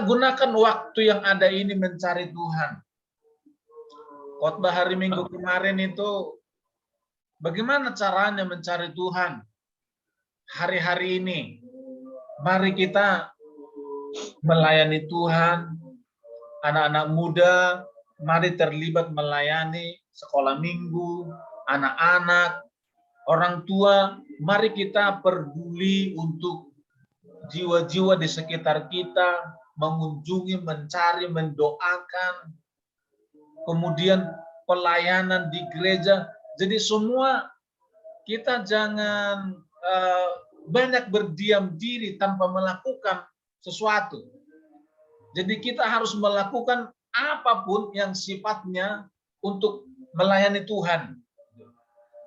gunakan waktu yang ada ini mencari Tuhan. Khotbah hari Minggu kemarin itu bagaimana caranya mencari Tuhan hari-hari ini. Mari kita melayani Tuhan. Anak-anak muda, mari terlibat melayani sekolah minggu, anak-anak, orang tua, mari kita peduli untuk jiwa-jiwa di sekitar kita, mengunjungi, mencari, mendoakan, kemudian pelayanan di gereja. Jadi semua kita jangan banyak berdiam diri tanpa melakukan sesuatu. Jadi kita harus melakukan apapun yang sifatnya untuk melayani Tuhan.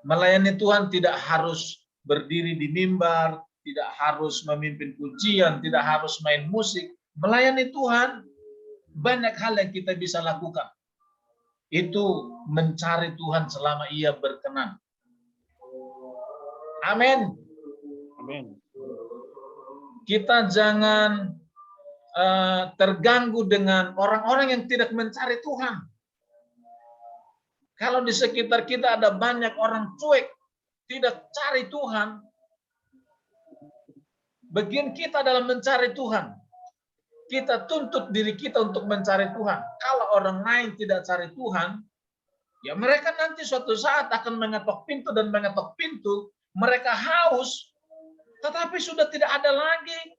Melayani Tuhan tidak harus berdiri di mimbar, tidak harus memimpin pujian, tidak harus main musik. Melayani Tuhan, banyak hal yang kita bisa lakukan. Itu mencari Tuhan selama Ia berkenan. Amin. Amin. Kita jangan terganggu dengan orang-orang yang tidak mencari Tuhan. Kalau di sekitar kita ada banyak orang cuek, tidak cari Tuhan, bagian kita dalam mencari Tuhan. Kita tuntut diri kita untuk mencari Tuhan. Kalau orang lain tidak cari Tuhan, ya mereka nanti suatu saat akan mengetok pintu dan mengetok pintu. Mereka haus, tetapi sudah tidak ada lagi.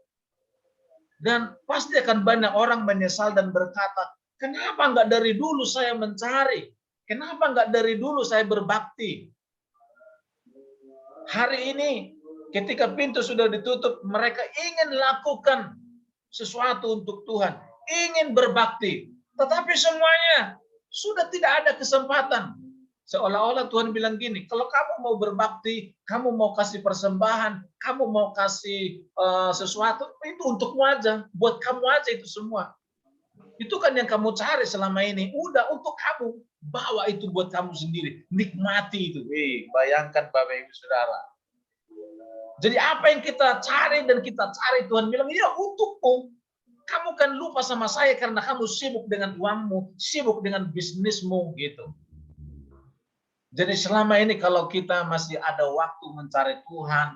Dan pasti akan banyak orang menyesal dan berkata, kenapa enggak dari dulu saya mencari? Kenapa enggak dari dulu saya berbakti? Hari ini, ketika pintu sudah ditutup, mereka ingin lakukan sesuatu untuk Tuhan, ingin berbakti, tetapi semuanya sudah tidak ada kesempatan. Seolah-olah Tuhan bilang gini, kalau kamu mau berbakti, kamu mau kasih persembahan, kamu mau kasih sesuatu, itu untukmu aja, buat kamu aja itu semua. Itu kan yang kamu cari selama ini, udah untuk kamu, bawa itu buat kamu sendiri, nikmati itu. Bayangkan Bapak Ibu Saudara. Jadi apa yang kita cari dan kita cari, Tuhan bilang, ya untukmu. Kamu kan lupa sama saya karena kamu sibuk dengan uangmu, sibuk dengan bisnismu gitu. Jadi selama ini kalau kita masih ada waktu mencari Tuhan,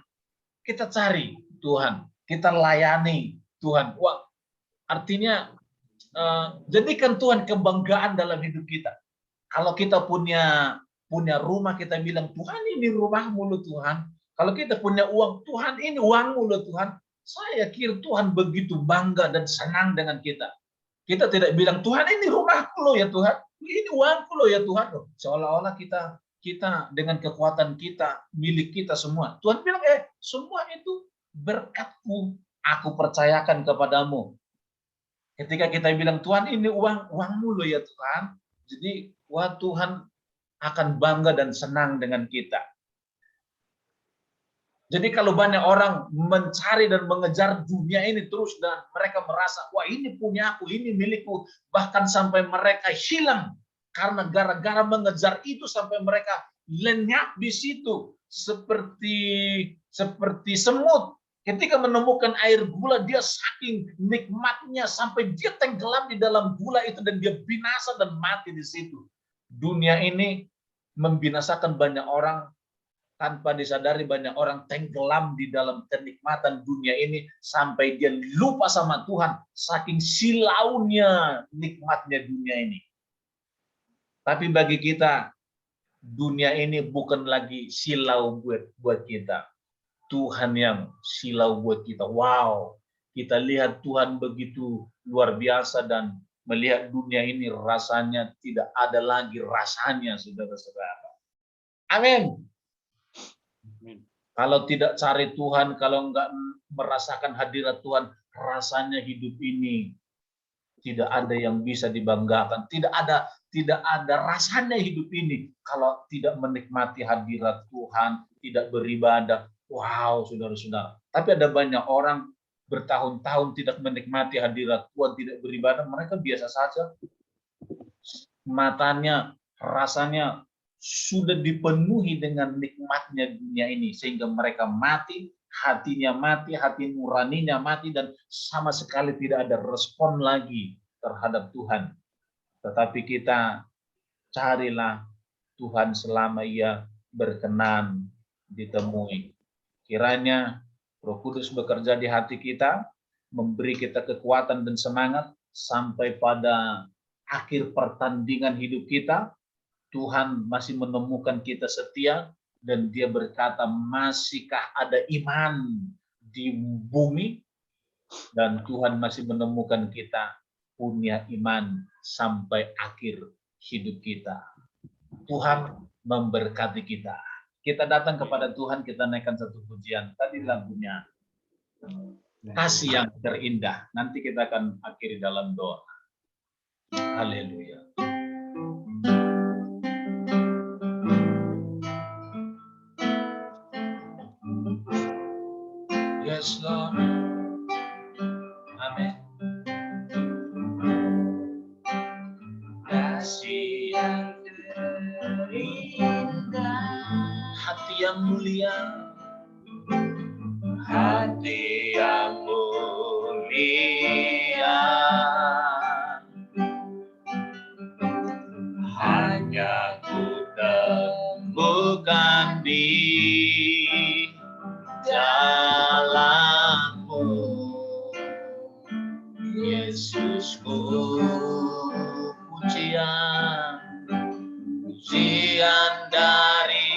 kita cari Tuhan, kita layani Tuhan. Wah, artinya jadikan Tuhan kebanggaan dalam hidup kita. Kalau kita punya rumah, kita bilang, Tuhan ini rumahmu loh Tuhan. Kalau kita punya uang, Tuhan ini uangmu loh Tuhan. Saya kira Tuhan begitu bangga dan senang dengan kita. Kita tidak bilang, Tuhan ini rumahku loh ya Tuhan. Ini uangku loh ya Tuhan. Seolah-olah kita dengan kekuatan kita, milik kita semua. Tuhan bilang, semua itu berkatku, aku percayakan kepadamu. Ketika kita bilang, Tuhan ini uangmu loh ya Tuhan. Jadi, wah Tuhan akan bangga dan senang dengan kita. Jadi kalau banyak orang mencari dan mengejar dunia ini terus dan mereka merasa, wah ini punya aku, ini milikku. Bahkan sampai mereka hilang. Karena gara-gara mengejar itu sampai mereka lenyap di situ seperti semut. Ketika menemukan air gula, dia saking nikmatnya sampai dia tenggelam di dalam gula itu dan dia binasa dan mati di situ. Dunia ini membinasakan banyak orang tanpa disadari, banyak orang tenggelam di dalam kenikmatan dunia ini sampai dia lupa sama Tuhan saking silaunya nikmatnya dunia ini. Tapi bagi kita, dunia ini bukan lagi silau buat kita. Tuhan yang silau buat kita. Wow, kita lihat Tuhan begitu luar biasa dan melihat dunia ini rasanya tidak ada lagi rasanya, saudara-saudara. Amin. Kalau tidak cari Tuhan, kalau enggak merasakan hadirat Tuhan, rasanya hidup ini tidak ada yang bisa dibanggakan. Tidak ada rasanya hidup ini kalau tidak menikmati hadirat Tuhan, tidak beribadah. Wow, saudara-saudara. Tapi ada banyak orang bertahun-tahun tidak menikmati hadirat Tuhan, tidak beribadah. Mereka biasa saja. Matanya, rasanya sudah dipenuhi dengan nikmatnya dunia ini. Sehingga mereka mati, hatinya mati, hati nuraninya mati, dan sama sekali tidak ada respon lagi terhadap Tuhan. Tetapi kita carilah Tuhan selama Ia berkenan ditemui. Kiranya Roh Kudus bekerja di hati kita, memberi kita kekuatan dan semangat sampai pada akhir pertandingan hidup kita. Tuhan masih menemukan kita setia dan Dia berkata, masihkah ada iman di bumi? Dan Tuhan masih menemukan kita punya iman sampai akhir hidup kita. Tuhan memberkati kita. Kita datang kepada Tuhan, kita naikkan satu pujian. Tadi lagunya Kasih yang terindah. Nanti kita akan akhiri dalam doa. Haleluya. Yes, Lord. Amin. Kasih yang terindah, hati yang mulia, hati yang mulia, hanya ku temukan di dalammu, Yesusku. Pujian dari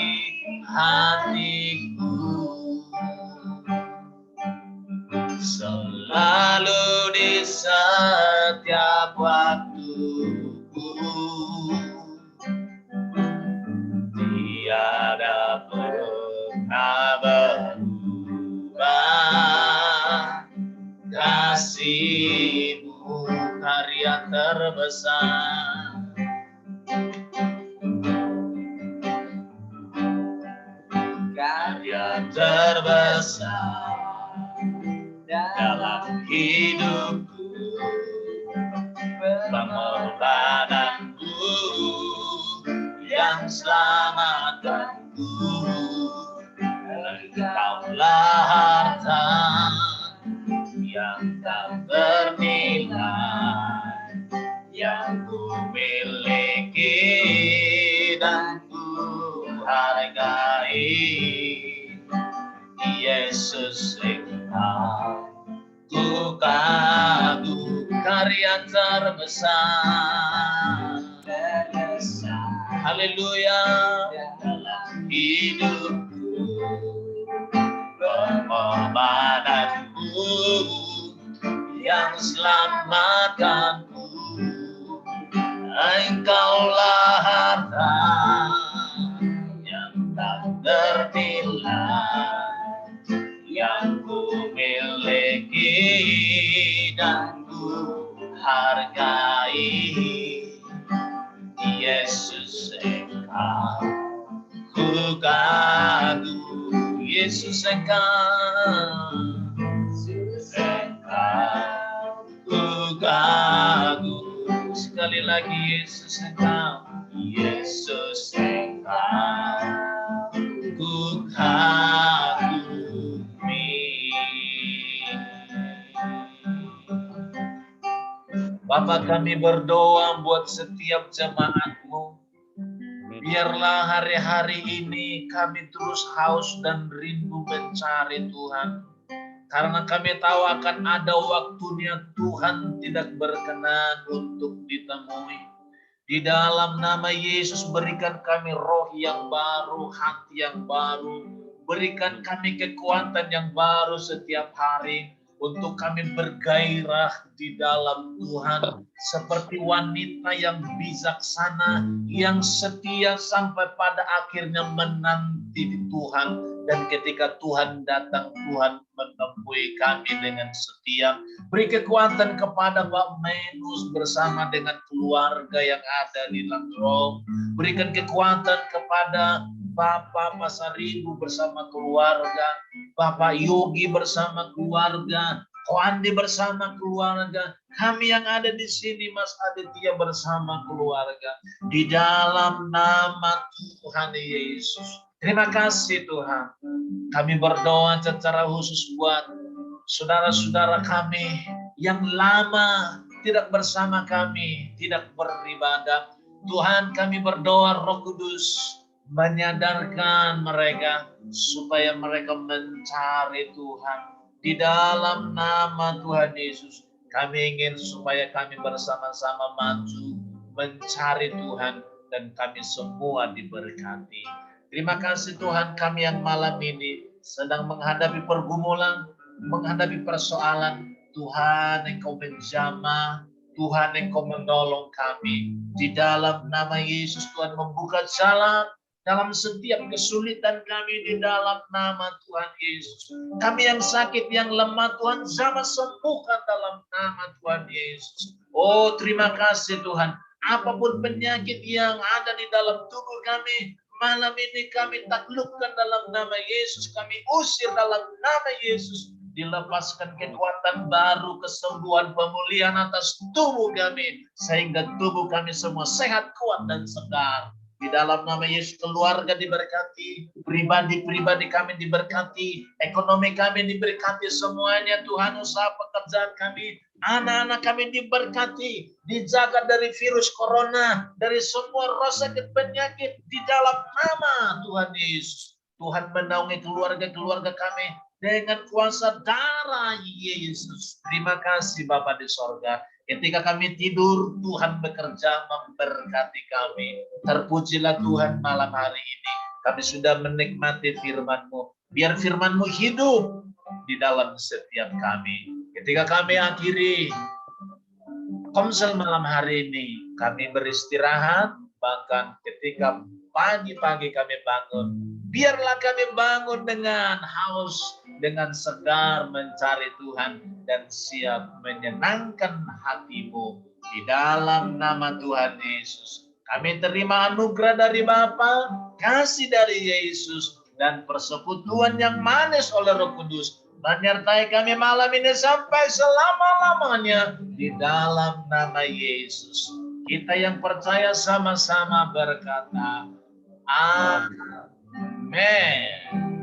hatiku, selalu di setiap waktuku, tiada pernah berubah. Kasih-Mu karya terbesar, karya terbesar dalam hidupku, pengorbananku yang selamatkanku. Engkaulah harta yang tak ternilai, yang ku miliki dan ku hargai. Yesus, Engkau ku kagum, karya terbesar. Haleluya, dalam hidupku, pengorbananmu yang selamatkanku. Engkaulah harta yang tak ternilai, yang ku miliki dan ku hargai. Yesus, Engkau ku kagum. Yesus, Engkau ku kagum. Sekali lagi, Yesus, Engkau. Yesus, Engkau ku kagumi. Bapa, kami berdoa buat setiap jemaat-Mu. Biarlah hari-hari ini kami terus haus dan rindu mencari Tuhan. Karena kami tahu akan ada waktunya Tuhan tidak berkenan untuk ditemui. Di dalam nama Yesus, berikan kami roh yang baru, hati yang baru. Berikan kami kekuatan yang baru setiap hari untuk kami bergairah di dalam Tuhan. Seperti wanita yang bijaksana, yang setia sampai pada akhirnya menanti di Tuhan. Dan ketika Tuhan datang, Tuhan menemui kami dengan setia. Beri kekuatan kepada Pak Menus bersama dengan keluarga yang ada di Langrong. Berikan kekuatan kepada Bapak Pasaribu bersama keluarga, Bapak Yogi bersama keluarga, Ko Andi bersama keluarga, kami yang ada di sini, Mas Aditya bersama keluarga, di dalam nama Tuhan Yesus. Terima kasih Tuhan. Kami berdoa secara khusus buat saudara-saudara kami yang lama tidak bersama kami, tidak beribadah. Tuhan, kami berdoa Roh Kudus menyadarkan mereka supaya mereka mencari Tuhan. Di dalam nama Tuhan Yesus, kami ingin supaya kami bersama-sama maju mencari Tuhan dan kami semua diberkati. Terima kasih Tuhan, kami yang malam ini sedang menghadapi pergumulan, menghadapi persoalan. Tuhan, Engkau menjamah, Tuhan, Engkau menolong kami. Di dalam nama Yesus, Tuhan membuka jalan dalam setiap kesulitan kami di dalam nama Tuhan Yesus. Kami yang sakit, yang lemah, Tuhan jamah sembuhkan dalam nama Tuhan Yesus. Oh, terima kasih Tuhan. Apapun penyakit yang ada di dalam tubuh kami, malam ini kami taklukkan dalam nama Yesus. Kami usir dalam nama Yesus. Dilepaskan kekuatan baru, kesembuhan, pemulihan atas tubuh kami, sehingga tubuh kami semua sehat, kuat, dan segar. Di dalam nama Yesus, keluarga diberkati, pribadi-pribadi kami diberkati, ekonomi kami diberkati semuanya. Tuhan, usaha pekerjaan kami, anak-anak kami diberkati, dijaga dari virus corona, dari semua roh sakit penyakit di dalam nama Tuhan Yesus. Tuhan menaungi keluarga-keluarga kami dengan kuasa darah Yesus. Terima kasih Bapa di sorga. Ketika kami tidur, Tuhan bekerja memberkati kami. Terpujilah Tuhan malam hari ini. Kami sudah menikmati firman-Mu. Biar firman-Mu hidup di dalam setiap kami. Ketika kami akhiri komsel malam hari ini, kami beristirahat. Bahkan ketika pagi-pagi kami bangun, biarlah kami bangun dengan haus, dengan segar mencari Tuhan dan siap menyenangkan hati-Mu. Di dalam nama Tuhan Yesus, kami terima anugerah dari Bapa, kasih dari Yesus, dan persekutuan yang manis oleh Roh Kudus menyertai kami malam ini sampai selama-lamanya. Di dalam nama Yesus, kita yang percaya sama-sama berkata, Amin.